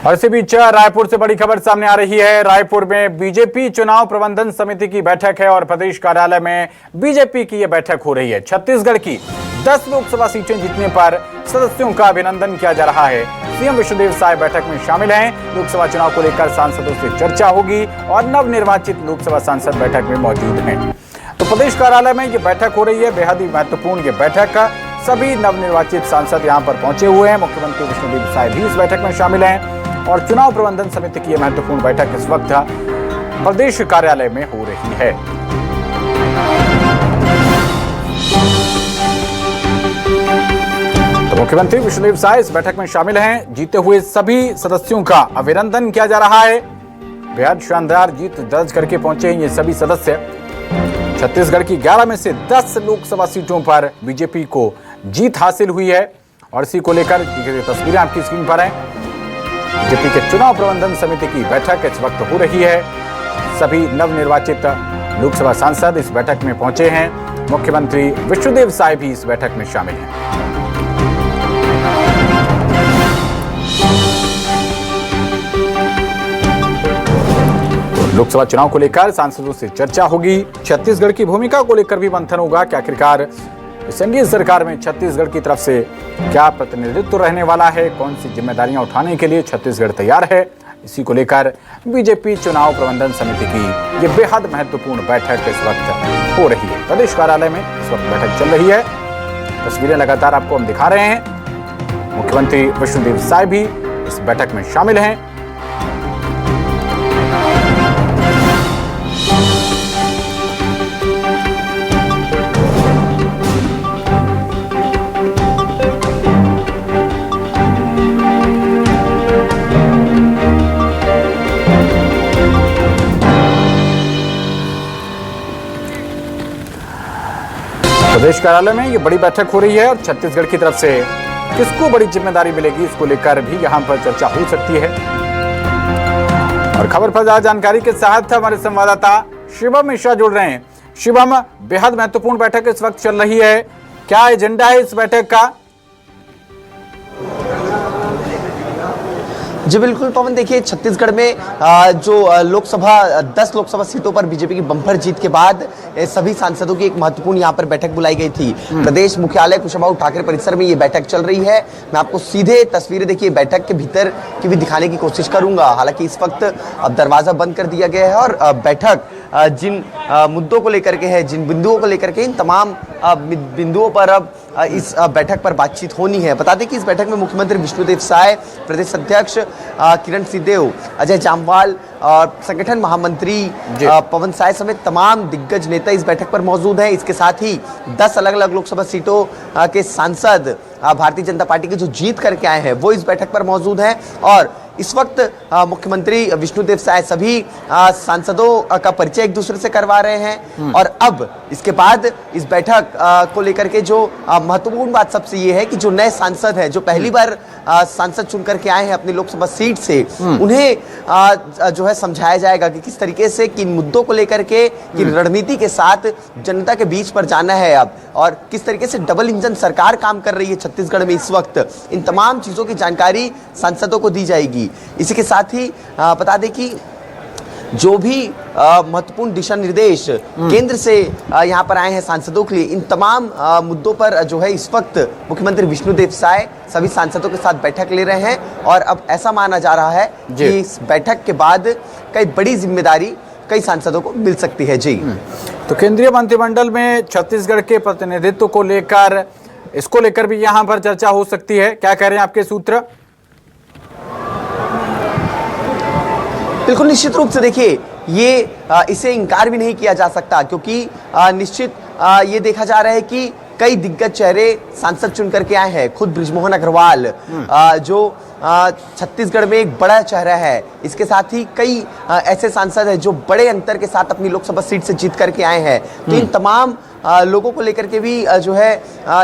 और इसी बीच रायपुर से बड़ी खबर सामने आ रही है। रायपुर में बीजेपी चुनाव प्रबंधन समिति की बैठक है और प्रदेश कार्यालय में बीजेपी की यह बैठक हो रही है। छत्तीसगढ़ की 10 लोकसभा सीटें जीतने पर सदस्यों का अभिनंदन किया जा रहा है। सीएम विष्णुदेव साय बैठक में शामिल हैं। लोकसभा चुनाव को लेकर सांसदों से चर्चा होगी और नवनिर्वाचित लोकसभा सांसद बैठक में मौजूद हैं। तो प्रदेश कार्यालय में ये बैठक हो रही है। बेहद ही महत्वपूर्ण ये बैठक, सभी नवनिर्वाचित सांसद यहां पर पहुंचे हुए हैं। मुख्यमंत्री विष्णुदेव साय भी इस बैठक में शामिल हैं और चुनाव प्रबंधन समिति की यह महत्वपूर्ण बैठक इस वक्त प्रदेश कार्यालय में हो रही है। तो मुख्यमंत्री विष्णुदेव साय इस बैठक में शामिल हैं। जीते हुए सभी सदस्यों का अभिनंदन किया जा रहा है। बेहद शानदार जीत दर्ज करके पहुंचे हैं ये सभी सदस्य। छत्तीसगढ़ की 11 में से 10 लोकसभा सीटों पर बीजेपी को जीत हासिल हुई है और इसी को लेकर तस्वीरें आपकी स्क्रीन पर हैं। बीजेपी के चुनाव प्रबंधन समिति की बैठक इस वक्त हो रही है। सभी नवनिर्वाचित लोकसभा सांसद इस बैठक में पहुंचे हैं। मुख्यमंत्री विष्णुदेव साय भी इस बैठक में शामिल हैं। लोकसभा चुनाव को लेकर सांसदों से चर्चा होगी। छत्तीसगढ़ की भूमिका को लेकर भी मंथन होगा कि आखिरकार एनडीए सरकार में छत्तीसगढ़ की तरफ से क्या प्रतिनिधित्व रहने वाला है, कौन सी जिम्मेदारियां उठाने के लिए छत्तीसगढ़ तैयार है। इसी को लेकर बीजेपी चुनाव प्रबंधन समिति की ये बेहद महत्वपूर्ण बैठक इस वक्त हो रही है। प्रदेश कार्यालय में इस वक्त बैठक चल रही है। तस्वीरें लगातार आपको हम दिखा रहे हैं। मुख्यमंत्री विष्णुदेव साय भी इस बैठक में शामिल हैं। प्रदेश कार्यालय में ये बड़ी बैठक हो रही है और छत्तीसगढ़ की तरफ से किसको बड़ी जिम्मेदारी मिलेगी इसको लेकर भी यहां पर चर्चा हो सकती है। और खबर पर ज्यादा जानकारी के साथ हमारे संवाददाता शिवम मिश्रा जुड़ रहे हैं। शिवम, बेहद महत्वपूर्ण बैठक इस वक्त चल रही है, क्या एजेंडा है इस बैठक का? जी बिल्कुल पवन, देखिए छत्तीसगढ़ में जो 10 लोकसभा सीटों पर बीजेपी की बम्पर जीत के बाद सभी सांसदों की एक महत्वपूर्ण यहां पर बैठक बुलाई गई थी। प्रदेश मुख्यालय कुशाभाऊ ठाकरे परिसर में ये बैठक चल रही है। मैं आपको सीधे तस्वीरें देखिए बैठक के भीतर की भी दिखाने की कोशिश करूंगा। हालांकि इस वक्त अब दरवाजा बंद कर दिया गया है और बैठक जिन मुद्दों को लेकर के है, जिन बिंदुओं को लेकर के, इन तमाम बिंदुओं पर अब इस बैठक पर बातचीत होनी है। बता दें कि इस बैठक में मुख्यमंत्री विष्णुदेव साय, प्रदेश अध्यक्ष किरण सिंहदेव, अजय जामवाल और संगठन महामंत्री पवन साय समेत तमाम दिग्गज नेता इस बैठक पर मौजूद हैं। इसके साथ ही 10 अलग अलग लोकसभा सीटों के सांसद भारतीय जनता पार्टी के जो जीत करके आए हैं वो इस बैठक पर मौजूद हैं। और इस वक्त मुख्यमंत्री विष्णुदेव साय सभी सांसदों का परिचय एक दूसरे से करवा रहे हैं। और अब इसके बाद इस बैठक को लेकर के जो महत्वपूर्ण बात सबसे ये है कि जो नए सांसद हैं, जो पहली बार सांसद चुन करके आए हैं अपनी लोकसभा सीट से, उन्हें जो है समझाया जाएगा कि किस तरीके से किन मुद्दों को लेकर के, किन रणनीति के साथ जनता के बीच पर जाना है अब, और किस तरीके से डबल इंजन सरकार काम कर रही है छत्तीसगढ़ में इस वक्त। इन तमाम चीजों की जानकारी सांसदों को दी जाएगी। इसी के साथ ही बता दें कि जो भी महत्वपूर्ण दिशा निर्देश केंद्र से यहाँ पर आए हैं सांसदों के लिए, इन तमाम मुद्दों पर जो है इस वक्त मुख्यमंत्री विष्णुदेव साय सभी सांसदों के साथ बैठक ले रहे हैं। और अब ऐसा माना जा रहा है कि इस बैठक के बाद कई बड़ी जिम्मेदारी कई सांसदों को मिल सकती है। जी, तो केंद्रीय मंत्रिमंडल में छत्तीसगढ़ के प्रतिनिधित्व को लेकर, इसको लेकर भी यहाँ पर चर्चा हो सकती है, क्या कह रहे हैं आपके सूत्र? बिल्कुल निश्चित रूप से देखिए ये इसे इनकार भी नहीं किया जा सकता, क्योंकि निश्चित ये देखा जा रहा है कि कई दिग्गज चेहरे सांसद चुन करके आए हैं। खुद बृजमोहन अग्रवाल जो छत्तीसगढ़ में एक बड़ा चेहरा है, इसके साथ ही कई ऐसे सांसद हैं जो बड़े अंतर के साथ अपनी लोकसभा सीट से जीत करके आए हैं। तो इन तमाम लोगों को लेकर के भी जो है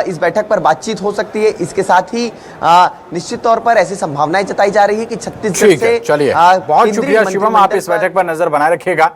इस बैठक पर बातचीत हो सकती है। इसके साथ ही निश्चित तौर पर ऐसी संभावनाएं जताई जा रही है कि छत्तीसगढ़ से चलिए, बहुत शुक्रिया शिवम, आप इस बैठक पर नजर बनाए रखिएगा।